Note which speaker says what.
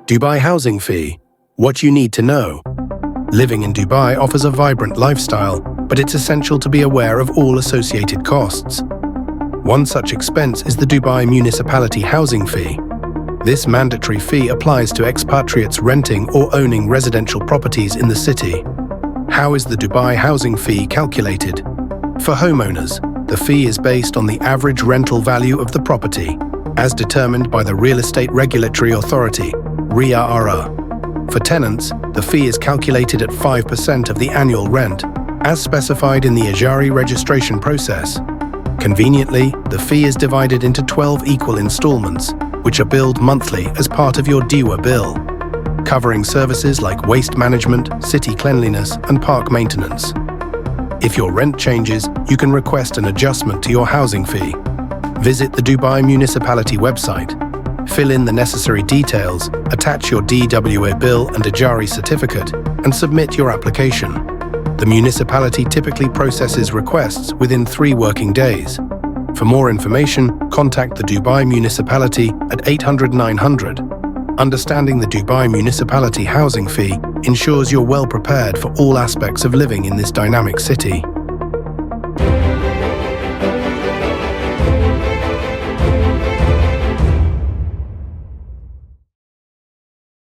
Speaker 1: Dubai Housing Fee. What you need to know. Living in Dubai offers a vibrant lifestyle, but it's essential to be aware of all associated costs. One such expense is the Dubai Municipality Housing Fee. This mandatory fee applies to expatriates renting or owning residential properties in the city. How is the Dubai Housing Fee calculated? For homeowners, the fee is based on the average rental value of the property, as determined by the Real Estate Regulatory Authority, REA-RA. For tenants, the fee is calculated at 5% of the annual rent, as specified in the Ajari registration process. Conveniently, the fee is divided into 12 equal installments, which are billed monthly as part of your DEWA bill, covering services like waste management, city cleanliness, and park maintenance. If your rent changes, you can request an adjustment to your housing fee. Visit the Dubai Municipality website, fill in the necessary details, attach your DEWA bill and Ajari certificate, and submit your application. The municipality typically processes requests within 3 working days. For more information, contact the Dubai Municipality at 800 900. Understanding the Dubai Municipality Housing Fee ensures you're well prepared for all aspects of living in this dynamic city.